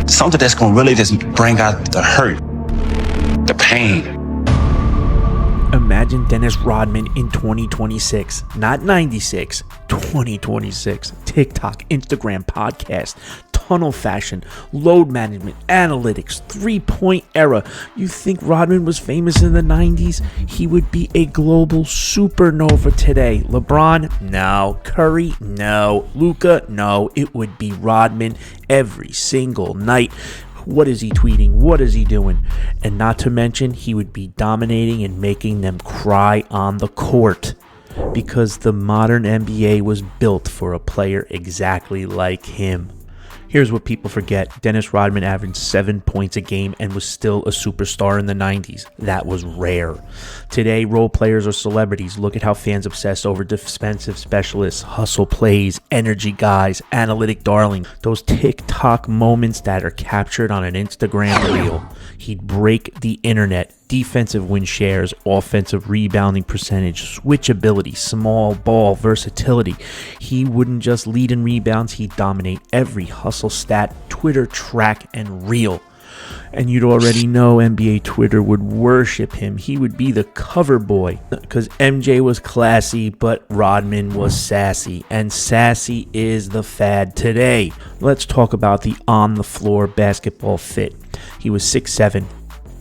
Something that's going to really just bring out the hurt, the pain. Imagine Dennis Rodman in 2026, not 96, 2026. TikTok, Instagram, podcast, tunnel fashion, load management, analytics, three-point era. You think Rodman was famous in the 90s? He would be a global supernova today. LeBron? No. Curry? No. Luka? No. It would be Rodman every single night. What is he tweeting? What is he doing? And not to mention, he would be dominating and making them cry on the court, because the modern NBA was built for a player exactly like him. Here's what people forget. Dennis Rodman averaged 7 points a game and was still a superstar in the 90s. That was rare. Today, role players are celebrities. Look at how fans obsess over defensive specialists, hustle plays, energy guys, analytic darling. Those TikTok moments that are captured on an Instagram reel. He'd break the internet. Defensive win shares, offensive rebounding percentage, switchability, small ball versatility. He wouldn't just lead in rebounds, he'd dominate every hustle stat, Twitter track, and reel. And you'd already know NBA Twitter would worship him. He would be the cover boy, because MJ was classy, but Rodman was sassy. And sassy is the fad today. Let's talk about the on-the-floor basketball fit. He was 6'7",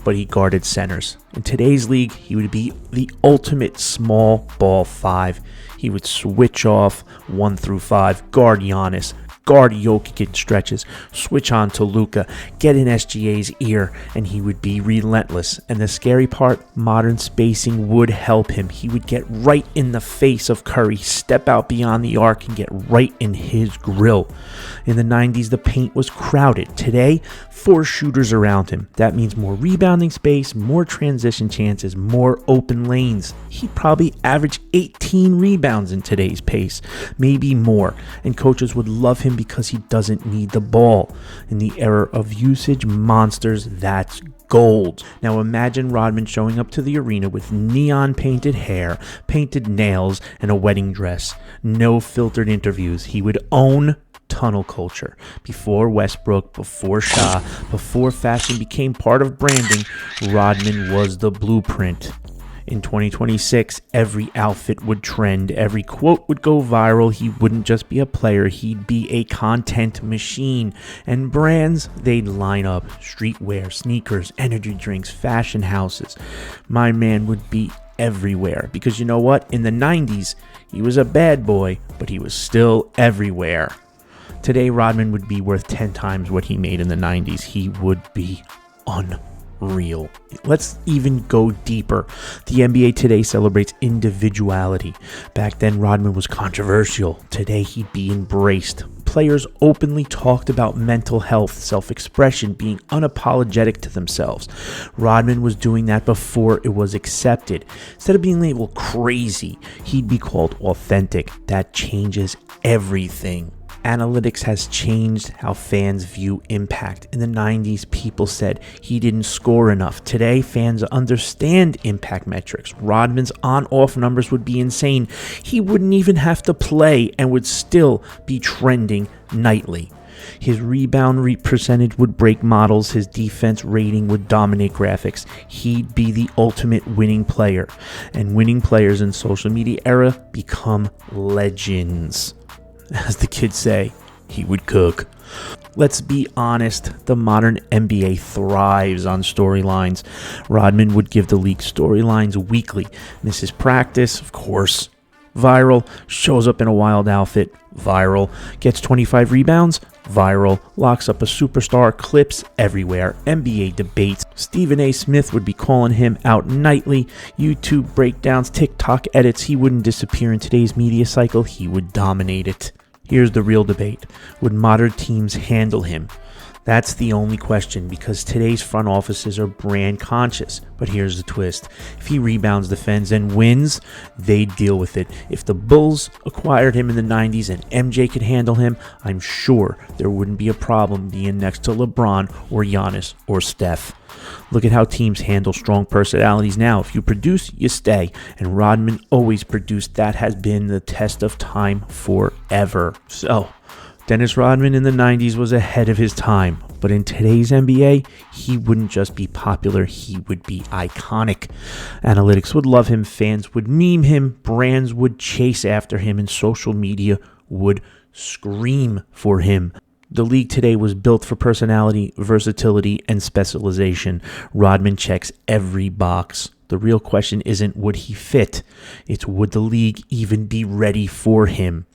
but he guarded centers. In today's league, he would be the ultimate small ball 5. He would switch off 1 through 5, guard Giannis, guard Jokic in stretches, switch on to Luka, get in SGA's ear, and he would be relentless. And the scary part, modern spacing would help him. He would get right in the face of Curry, step out beyond the arc, and get right in his grill. In the 90s, the paint was crowded. Today, 4 shooters around him. That means more rebounding space, more transition chances, more open lanes. He'd probably average 18 rebounds in today's pace, maybe more. And coaches would love him because he doesn't need the ball. In the era of usage monsters, that's gold. Now imagine Rodman showing up to the arena with neon painted hair, painted nails, and a wedding dress. No filtered interviews. He would own tunnel culture. Before Westbrook, before Shah, before fashion became part of branding, Rodman was the blueprint. In 2026, every outfit would trend, every quote would go viral. He wouldn't just be a player, he'd be a content machine. And brands, they'd line up. Streetwear, sneakers, energy drinks, fashion houses. My man would be everywhere. Because you know what? In the 90s, he was a bad boy, but he was still everywhere. Today, Rodman would be worth 10 times what he made in the 90s. He would be unreal. Let's even go deeper. The NBA today celebrates individuality. Back then, Rodman was controversial. Today, he'd be embraced. Players openly talked about mental health, self-expression, being unapologetic to themselves. Rodman was doing that before it was accepted. Instead of being labeled crazy, he'd be called authentic. That changes everything. Analytics has changed how fans view impact. In the 90s, people said he didn't score enough. Today, fans understand impact metrics. Rodman's on-off numbers would be insane. He wouldn't even have to play and would still be trending nightly. His rebound percentage would break models. His defense rating would dominate graphics. He'd be the ultimate winning player. And winning players in social media era become legends. As the kids say, he would cook. Let's be honest, the modern NBA thrives on storylines. Rodman would give the league storylines weekly. Misses practice, of course. Viral. Shows up in a wild outfit. Viral. Gets 25 rebounds. Viral. Locks up a superstar. Clips everywhere. NBA debates. Stephen A. Smith would be calling him out nightly. YouTube breakdowns, TikTok edits. He wouldn't disappear in today's media cycle. He would dominate it. Here's the real debate. Would modern teams handle him? That's the only question, because today's front offices are brand conscious. But here's the twist. If he rebounds, defends, and wins, they deal with it. If the Bulls acquired him in the 90s and MJ could handle him, I'm sure there wouldn't be a problem being next to LeBron or Giannis or Steph. Look at how teams handle strong personalities now. If you produce, you stay. And Rodman always produced. That has been the test of time forever. So, Dennis Rodman in the 90s was ahead of his time. But in today's NBA, he wouldn't just be popular, he would be iconic. Analytics would love him, fans would meme him, brands would chase after him, and social media would scream for him. The league today was built for personality, versatility, and specialization. Rodman checks every box. The real question isn't would he fit, it's would the league even be ready for him.